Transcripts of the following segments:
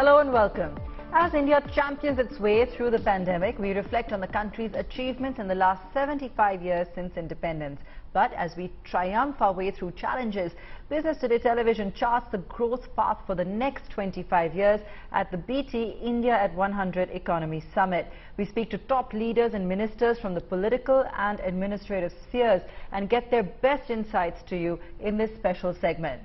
Hello and welcome. As India champions its way through the pandemic, we reflect on the country's achievements in the last 75 years since independence. But as we triumph our way through challenges, Business Today television charts the growth path for the next 25 years at the BT India at 100 Economy Summit. We speak to top leaders and ministers from the political and administrative spheres and get their best insights to you in this special segment.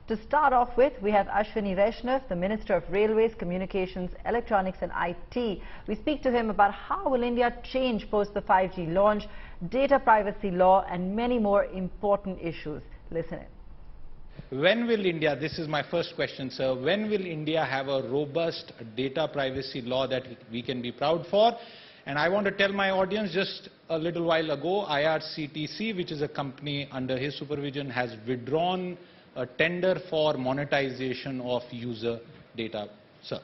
To start off with, we have Ashwini Vaishnav, the Minister of Railways, Communications, Electronics and IT. We speak to him about how will India change post the 5G launch, data privacy law and many more important issues. Listen in. When will India, this is my first question, sir, when will India have a robust data privacy law that we can be proud for? And I want to tell my audience, just a little while ago, IRCTC, which is a company under his supervision, has withdrawn a tender for monetization of user data. Sir.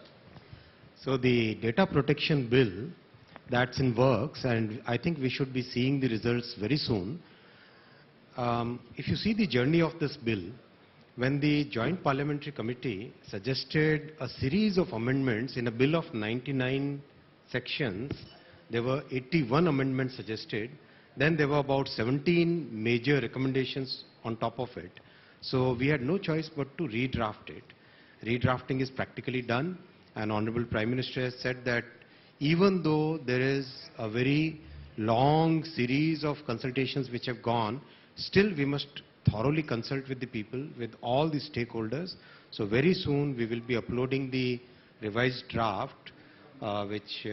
So the data protection bill, that's in works, and I think we should be seeing the results very soon. If you see the journey of this bill, when the Joint Parliamentary Committee suggested a series of amendments in a bill of 99 sections, there were 81 amendments suggested. Then there were about 17 major recommendations on top of it. So we had no choice but to redraft it. Redrafting is practically done, and Honorable Prime Minister has said that even though there is a very long series of consultations which have gone, still we must thoroughly consult with the people, with all the stakeholders. So very soon we will be uploading the revised draft, which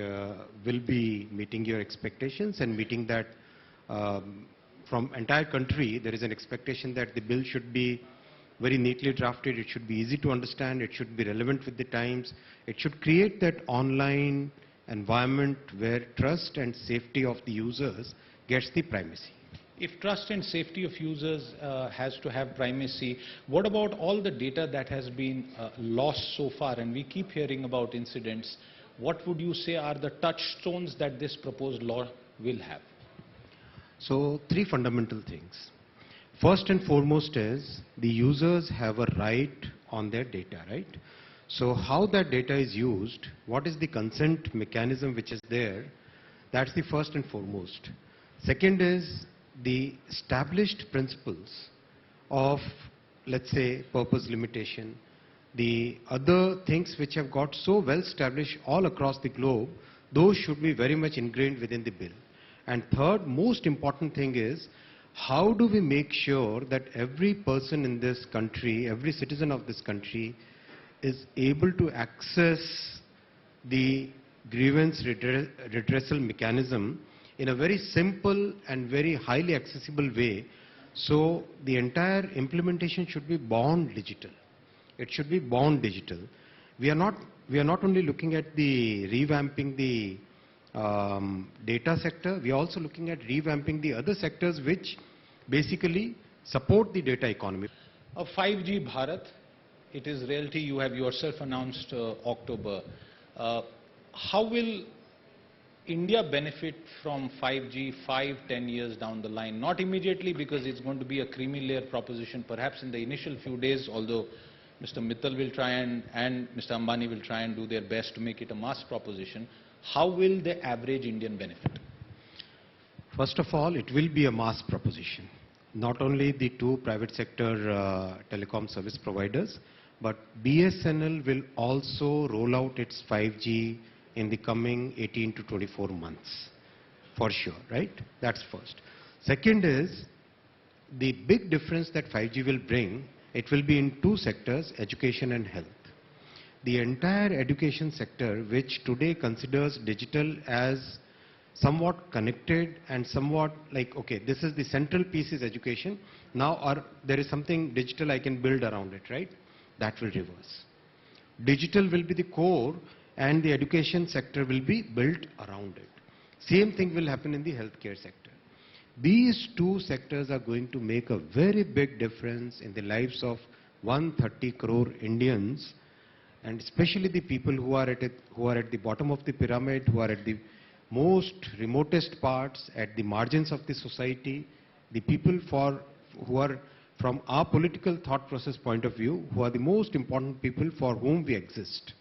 will be meeting your expectations and meeting that from entire country. There is an expectation that the bill should be very neatly drafted, it should be easy to understand, it should be relevant with the times, it should create that online environment where trust and safety of the users gets the primacy. If trust and safety of users has to have primacy, what about all the data that has been lost so far? And we keep hearing about incidents. What would you say are the touchstones that this proposed law will have? So, three fundamental things. First and foremost is the users have a right on their data, right? So how that data is used, what is the consent mechanism which is there, that's the first and foremost. Second is the established principles of, let's say, purpose limitation, the other things which have got so well established all across the globe, those should be very much ingrained within the bill. And third, most important thing is, how do we make sure that every person in this country, every citizen of this country is able to access the grievance redressal mechanism in a very simple and very highly accessible way. So the entire implementation should be born digital. It should be born digital. We are not only looking at the revamping the data sector, we are also looking at revamping the other sectors which basically support the data economy. 5G Bharat, it is reality. You have yourself announced October. How will India benefit from 5G 5-10 years down the line? Not immediately, because it's going to be a creamy layer proposition, perhaps in the initial few days, although Mr. Mittal will try and Mr. Ambani will try and do their best to make it a mass proposition. How will the average Indian benefit? First of all, it will be a mass proposition. Not only the two private sector telecom service providers, but BSNL will also roll out its 5G in the coming 18 to 24 months, for sure, right? That's first. Second is, the big difference that 5G will bring, it will be in two sectors, education and health. The entire education sector, which today considers digital as somewhat connected and somewhat like, okay, this is the central piece is education, now there is something digital I can build around it, right? That will reverse. Digital will be the core and the education sector will be built around it. Same thing will happen in the healthcare sector. These two sectors are going to make a very big difference in the lives of 130 crore Indians, and especially the people who are at the bottom of the pyramid, who are at the most remotest parts, at the margins of the society, the people who are from our political thought process point of view, who are the most important people for whom we exist.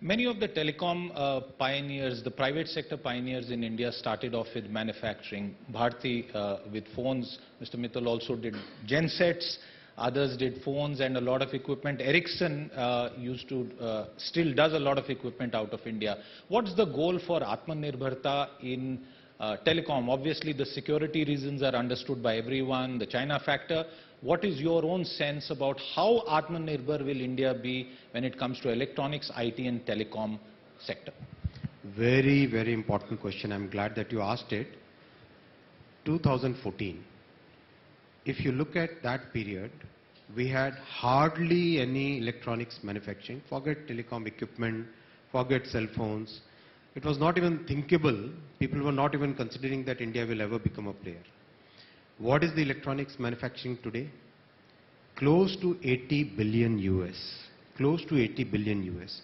Many of the telecom pioneers, the private sector pioneers in India started off with manufacturing. Bharti with phones, Mr. Mittal also did gensets, others did phones and a lot of equipment. Ericsson still does a lot of equipment out of India. What's the goal for Atmanirbharta in telecom? Obviously the security reasons are understood by everyone, the China factor. What is your own sense about how Atmanirbhar will India be when it comes to electronics, IT and telecom sector? Very, very important question. I'm glad that you asked it. 2014. If you look at that period, we had hardly any electronics manufacturing. Forget telecom equipment, forget cell phones. It was not even thinkable. People were not even considering that India will ever become a player. What is the electronics manufacturing today? Close to 80 billion US. Close to 80 billion US.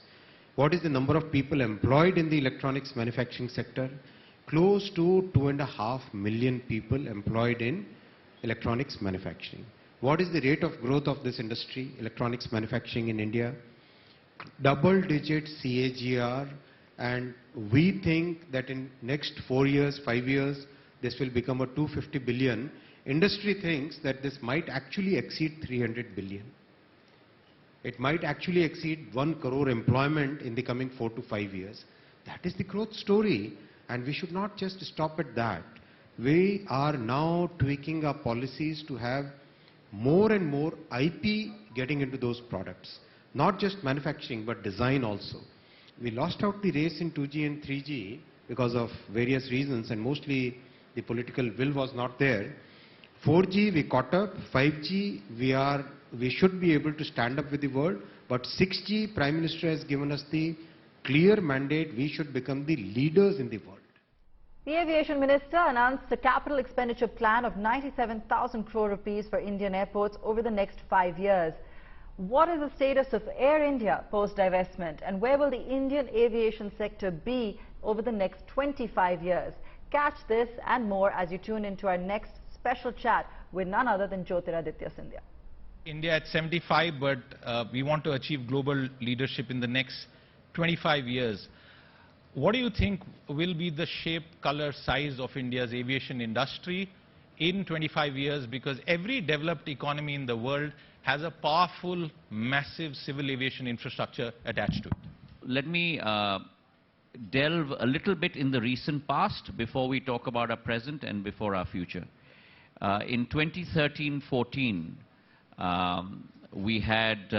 What is the number of people employed in the electronics manufacturing sector? Close to 2.5 million people employed in electronics manufacturing. What is the rate of growth of this industry, electronics manufacturing in India? Double-digit CAGR, and we think that in next 4 years, 5 years, this will become a 250 billion. Industry thinks that this might actually exceed 300 billion. It might actually exceed 1 crore employment in the coming 4 to 5 years. That is the growth story, and we should not just stop at that. We are now tweaking our policies to have more and more IP getting into those products. Not just manufacturing, but design also. We lost out the race in 2G and 3G because of various reasons, and mostly the political will was not there. 4G we caught up, 5G we should be able to stand up with the world, but 6G Prime Minister has given us the clear mandate, we should become the leaders in the world. The Aviation Minister announced a capital expenditure plan of 97,000 crore rupees for Indian airports over the next 5 years. What is the status of Air India post-divestment, and where will the Indian aviation sector be over the next 25 years? Catch this and more as you tune into our next special chat with none other than Jyotiraditya Scindia. India at 75, but we want to achieve global leadership in the next 25 years. What do you think will be the shape, color, size of India's aviation industry in 25 years? Because every developed economy in the world has a powerful, massive civil aviation infrastructure attached to it. Let me delve a little bit in the recent past before we talk about our present and before our future. In 2013-14, we had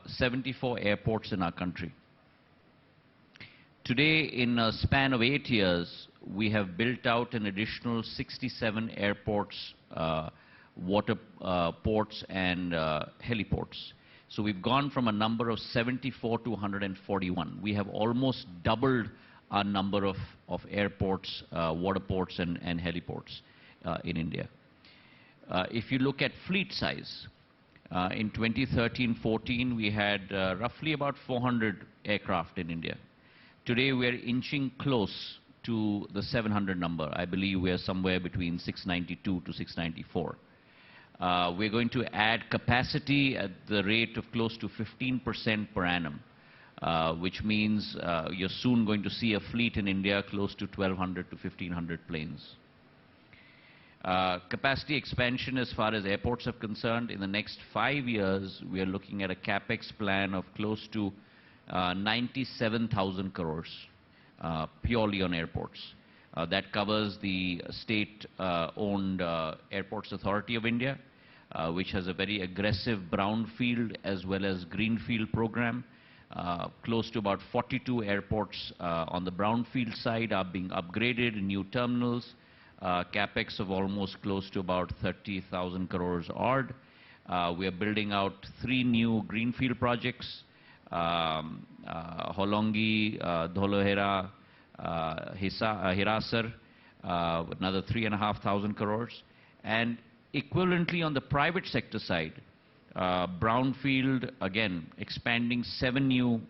74 airports in our country. Today, in a span of 8 years, we have built out an additional 67 airports, water ports and heliports. So we've gone from a number of 74 to 141. We have almost doubled our number of airports, water ports and heliports in India. If you look at fleet size, in 2013-14 we had roughly about 400 aircraft in India. Today we are inching close to the 700 number. I believe we are somewhere between 692 to 694. We're going to add capacity at the rate of close to 15% per annum, which means you're soon going to see a fleet in India close to 1,200 to 1,500 planes. Capacity expansion as far as airports are concerned, in the next 5 years, we are looking at a capex plan of close to 97,000 crores purely on airports. That covers the state-owned Airports Authority of India, which has a very aggressive brownfield as well as greenfield program. Close to about 42 airports on the brownfield side are being upgraded in new terminals. Capex of almost close to about 30,000 crores odd. We are building out 3 new greenfield projects, Holongi, Dholohera, Hirasar, another 3,500 crores. And equivalently on the private sector side, brownfield, again, expanding 7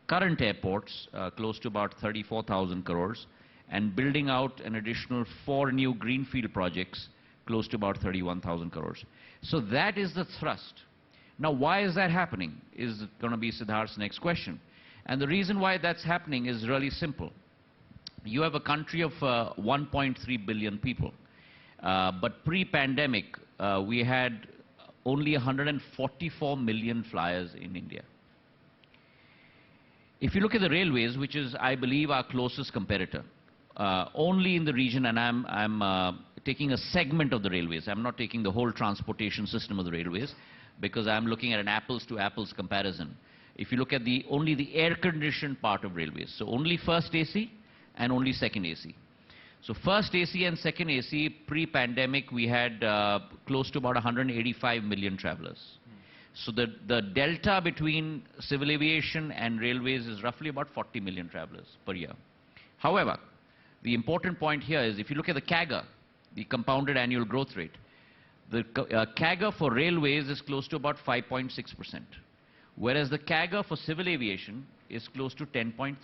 current airports, close to about 34,000 crores, and building out an additional 4 new greenfield projects, close to about 31,000 crores. So that is the thrust. Now, why is that happening? Is going to be Siddharth's next question. And the reason why that's happening is really simple. You have a country of 1.3 billion people. But pre-pandemic, we had only 144 million flyers in India. If you look at the railways, which is, I believe, our closest competitor, only in the region, and I'm taking a segment of the railways. I'm not taking the whole transportation system of the railways, because I'm looking at an apples-to-apples comparison. If you look at only the air-conditioned part of railways, so only first AC and only second AC. So first AC and second AC, pre-pandemic, we had close to about 185 million travelers. So the delta between civil aviation and railways is roughly about 40 million travelers per year. However, the important point here is if you look at the CAGR, the compounded annual growth rate, the CAGR for railways is close to about 5.6%, whereas the CAGR for civil aviation is close to 10.3%.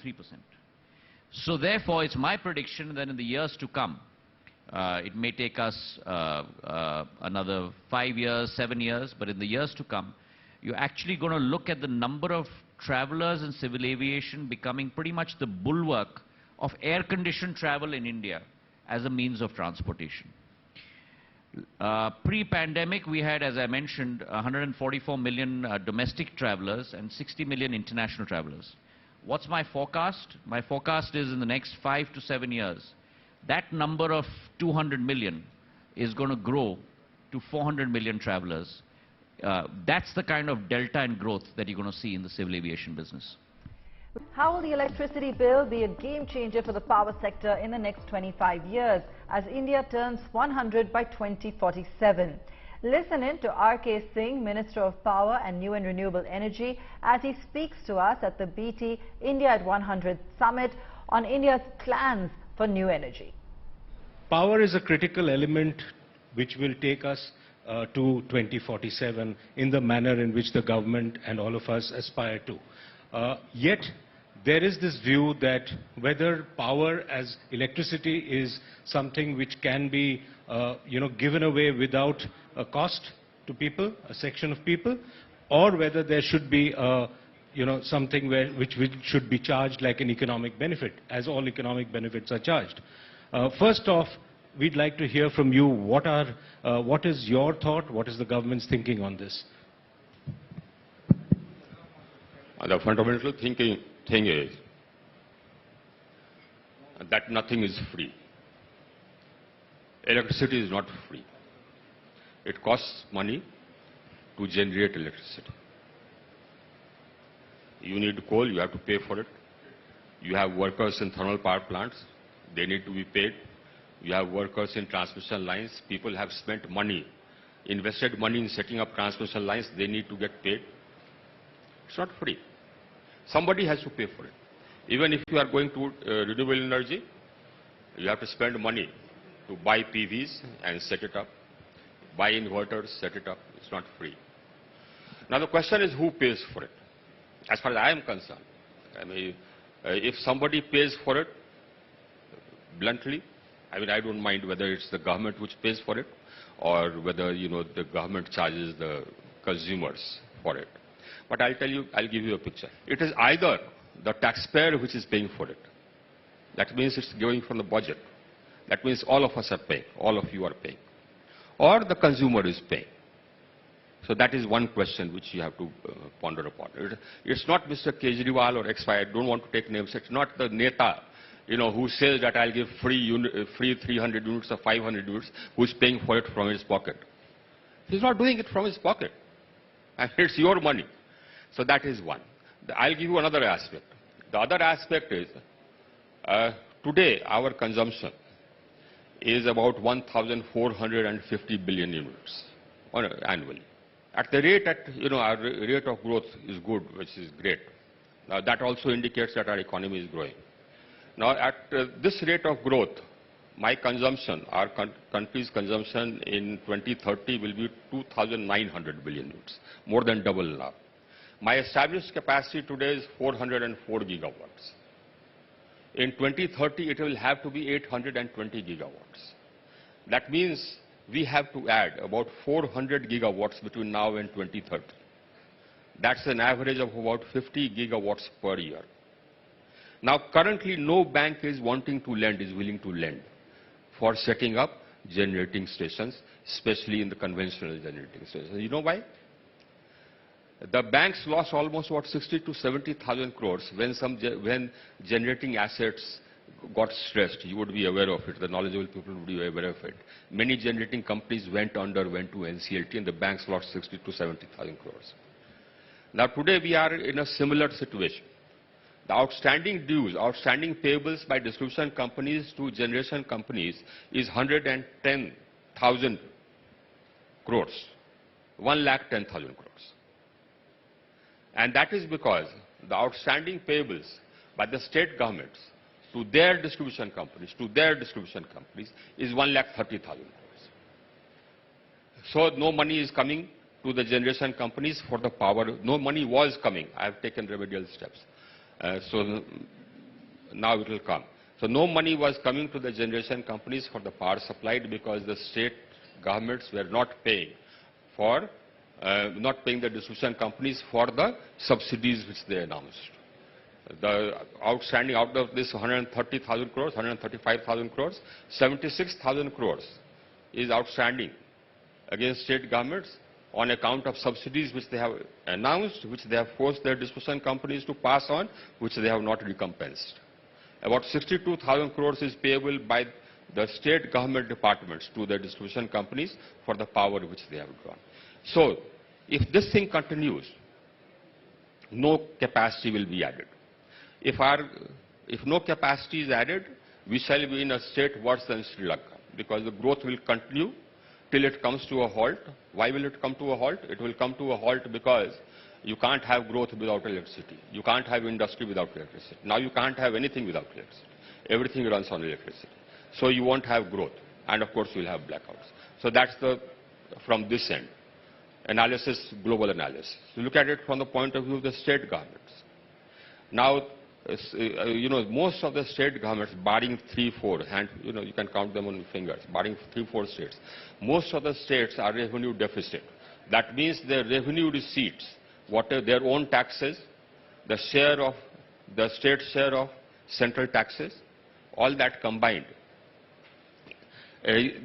So therefore, it's my prediction that in the years to come, it may take us another 5 years, 7 years, but in the years to come, you're actually going to look at the number of travelers in civil aviation becoming pretty much the bulwark of air-conditioned travel in India as a means of transportation. Pre-pandemic, we had, as I mentioned, 144 million domestic travelers and 60 million international travelers. What's my forecast? My forecast is in the next 5 to 7 years, that number of 200 million is going to grow to 400 million travelers. That's the kind of delta in growth that you're going to see in the civil aviation business. How will the electricity bill be a game changer for the power sector in the next 25 years as India turns 100 by 2047? Listen in to R.K. Singh, Minister of Power and New and Renewable Energy, as he speaks to us at the BT India at 100 Summit on India's plans for new energy. Power is a critical element which will take us to 2047 in the manner in which the government and all of us aspire to. Yet, there is this view that whether power as electricity is something which can be given away without a cost to people, a section of people, or whether there should be something which should be charged like an economic benefit, as all economic benefits are charged. First off, we'd like to hear from you what is your thought, what is the government's thinking on this? The fundamental thing is that nothing is free. Electricity is not free. It costs money to generate electricity. You need coal, you have to pay for it. You have workers in thermal power plants, they need to be paid. You have workers in transmission lines, people have spent money, invested money in setting up transmission lines, they need to get paid. It's not free. Somebody has to pay for it. Even if you are going to renewable energy, you have to spend money to buy PVs and set it up, buy inverters, set it up. It's not free. Now the question is who pays for it? As far as I am concerned, I mean, if somebody pays for it, bluntly, I mean, I don't mind whether it's the government which pays for it or whether, the government charges the consumers for it. But I'll give you a picture. It is either the taxpayer which is paying for it. That means it's going from the budget. That means all of us are paying, all of you are paying. Or the consumer is paying. So that is one question which you have to ponder upon. It's not Mr. Kejriwal or XY, I don't want to take names. It's not the Neta, who says that I'll give free 300 units or 500 units, who's paying for it from his pocket. He's not doing it from his pocket. And it's your money. So that is one. I'll give you another aspect. The other aspect is, today our consumption is about 1,450 billion units annually. At the rate our rate of growth is good, which is great. Now that also indicates that our economy is growing. Now at this rate of growth, my consumption, our country's consumption in 2030 will be 2,900 billion units, more than double now. My established capacity today is 404 gigawatts. In 2030, it will have to be 820 gigawatts. That means we have to add about 400 gigawatts between now and 2030. That's an average of about 50 gigawatts per year. Now, currently, no bank is wanting to lend, is willing to lend for setting up generating stations, especially in the conventional generating stations. You know why? The banks lost almost about 60 to 70,000 crores when generating assets got stressed. You would be aware of it. The knowledgeable people would be aware of it. Many generating companies went to NCLT, and the banks lost 60 to 70,000 crores. Now today we are in a similar situation. The outstanding dues, outstanding payables by distribution companies to generation companies is 110,000 crores. 1,10,000 crores. And that is because the outstanding payables by the state governments to their distribution companies, is 1,30,000 crores. So no money is coming to the generation companies for the power. No money was coming. I have taken remedial steps. So now it will come. So no money was coming to the generation companies for the power supplied because the state governments were not paying the distribution companies for the subsidies which they announced. The outstanding out of this 130,000 crores, 135,000 crores, 76,000 crores is outstanding against state governments on account of subsidies which they have announced, which they have forced their distribution companies to pass on, which they have not recompensed. About 62,000 crores is payable by the state government departments to the distribution companies for the power which they have drawn. So, if this thing continues, no capacity will be added. If no capacity is added, we shall be in a state worse than Sri Lanka, because the growth will continue till it comes to a halt. Why will it come to a halt? It will come to a halt because you can't have growth without electricity. You can't have industry without electricity. Now you can't have anything without electricity. Everything runs on electricity. So you won't have growth. And of course you'll have blackouts. So that's from this end. Analysis, global analysis. So look at it from the point of view of the state governments. Now, most of the state governments, barring 3-4, you can count them on your fingers, barring 3-4 states, most of the states are revenue deficit. That means their revenue receipts, their own taxes, the state share of central taxes, all that combined,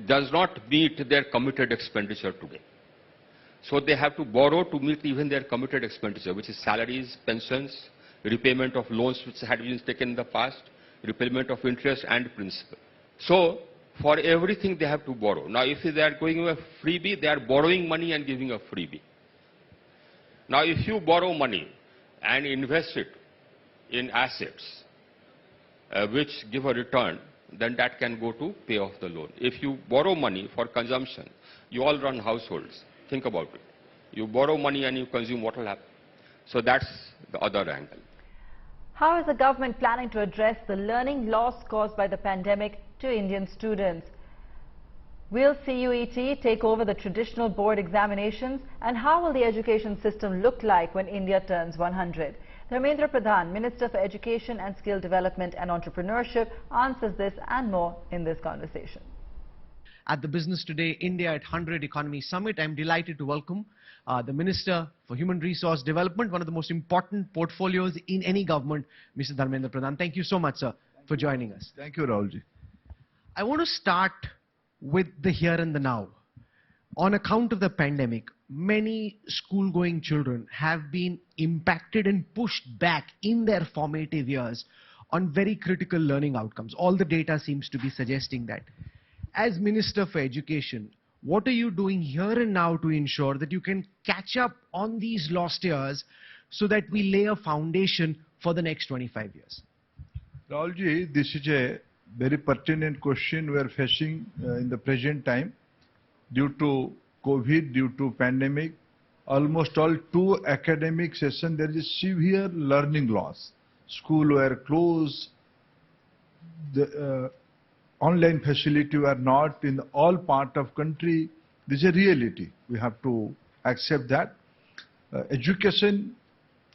does not meet their committed expenditure today. So they have to borrow to meet even their committed expenditure, which is salaries, pensions, repayment of loans which had been taken in the past, repayment of interest and principal. So, for everything they have to borrow. Now, if they are going with a freebie, they are borrowing money and giving a freebie. Now, if you borrow money and invest it in assets which give a return, then that can go to pay off the loan. If you borrow money for consumption, you all run households. Think about it. You borrow money and you consume, what will happen? So that's the other angle. How is the government planning to address the learning loss caused by the pandemic to Indian students? Will CUET take over the traditional board examinations? And how will the education system look like when India turns 100? Dharmendra Pradhan, Minister for Education and Skill Development and Entrepreneurship, answers this and more in this conversation. At the Business Today India at 100 Economy Summit, I'm delighted to welcome the Minister for Human Resource Development, one of the most important portfolios in any government, Mr. Dharmendra Pradhan. Thank you so much, sir, for joining us. Thank you, Rahulji. I want to start with the here and the now. On account of the pandemic, many school-going children have been impacted and pushed back in their formative years on very critical learning outcomes. All the data seems to be suggesting that. As Minister for Education, what are you doing here and now to ensure that you can catch up on these lost years so that we lay a foundation for the next 25 years? Rahulji, this is a very pertinent question we are facing in the present time. Due to COVID, due to pandemic, almost all 2 academic sessions, there is a severe learning loss. Schools were closed, the online facility were not in all part of country. This is a reality. We have to accept that. Education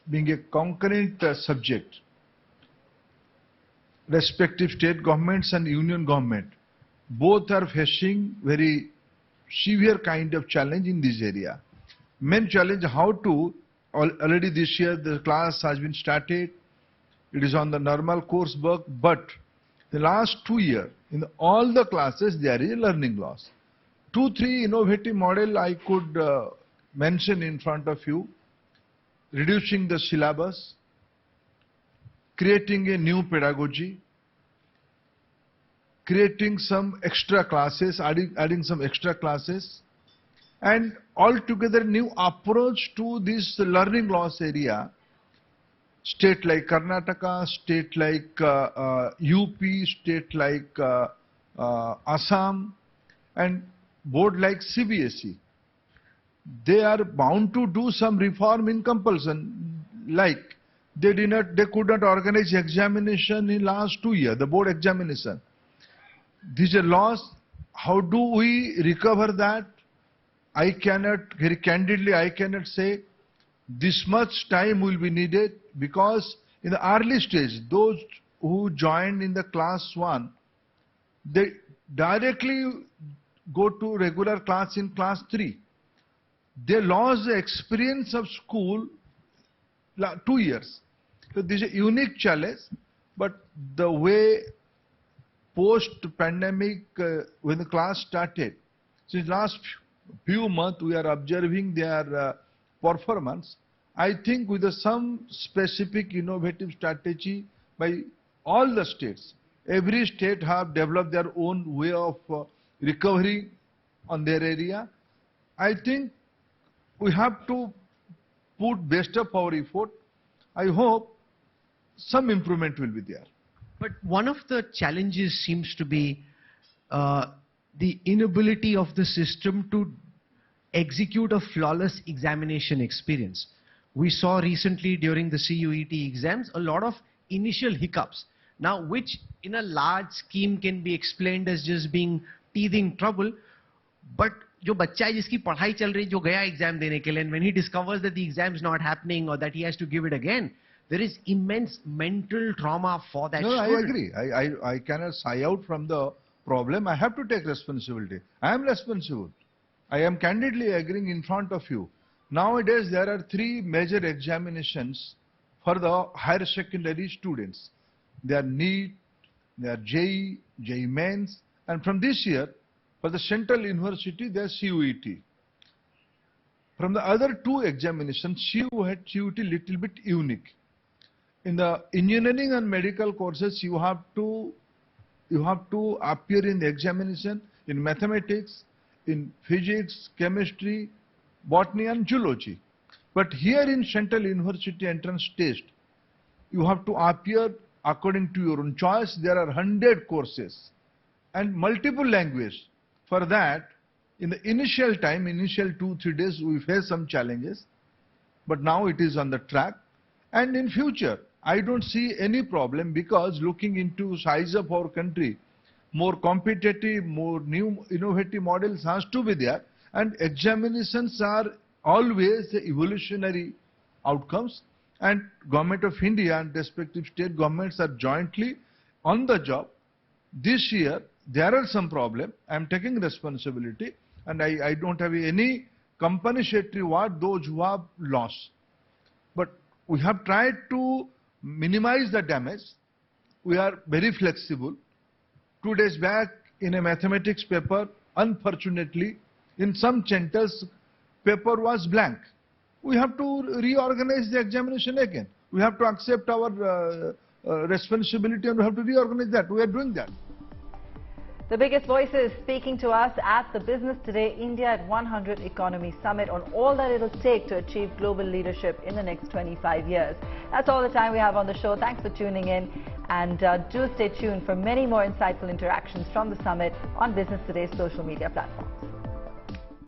being a concurrent subject, respective state governments and union government, both are facing very severe kind of challenge in this area. Main challenge how to already this year the class has been started. It is on the normal course work, but the last 2 years, in all the classes, there is a learning loss. 2-3 innovative model I could mention in front of you. Reducing the syllabus, creating a new pedagogy, creating some extra classes, adding some extra classes, and altogether new approach to this learning loss area. State like Karnataka, state like UP, state like Assam, and board like CBSE. They are bound to do some reform in compulsion, like they could not organize examination in last 2 years, the board examination. This is a loss. How do we recover that? I cannot, very candidly, I cannot say this much time will be needed, because in the early stage, those who joined in the class 1, they directly go to regular class in class 3. They lost the experience of school 2 years. So this is a unique challenge, but the way post-pandemic, when the class started, since last few months we are observing their performance. I think with some specific innovative strategy by all the states, every state have developed their own way of recovery on their area. I think we have to put best of our effort. I hope some improvement will be there. But one of the challenges seems to be the inability of the system to execute a flawless examination experience. We saw recently during the CUET exams a lot of initial hiccups, now which in a large scheme can be explained as just being teething trouble, but जो बच्चा है जिसकी पढ़ाई चल रही, जो गया exam देने के लिए, and when he discovers that the exam is not happening or that he has to give it again, there is immense mental trauma for that student. I agree. I cannot shy out from the problem. I have to take responsibility. I am responsible. I am candidly agreeing in front of you. Nowadays, there are 3 major examinations for the higher secondary students. They are NEET, they are JEE, JEE Mains, and from this year, for the central university, they are CUET. From the other 2 examinations, CUET little bit unique. In the engineering and medical courses, you have to appear in the examination in mathematics, in physics, chemistry, botany and zoology. But here in Central University entrance test, you have to appear according to your own choice. There are 100 courses and multiple languages. For that, in the initial time, initial 2-3 days, we face some challenges. But now it is on the track. And in future, I don't see any problem, because looking into size of our country, more competitive, more new innovative models has to be there. And examinations are always the evolutionary outcomes. And Government of India and respective state governments are jointly on the job. This year, there are some problems. I am taking responsibility, and I don't have any compensatory what those who have lost. But we have tried to minimize the damage. We are very flexible. 2 days back, in a mathematics paper, unfortunately, in some centers, paper was blank. We have to reorganize the examination again. We have to accept our responsibility, and we have to reorganize that. We are doing that. The biggest voices speaking to us at the Business Today India at 100 Economy Summit on all that it'll take to achieve global leadership in the next 25 years. That's all the time we have on the show. Thanks for tuning in, and do stay tuned for many more insightful interactions from the summit on Business Today's social media platforms.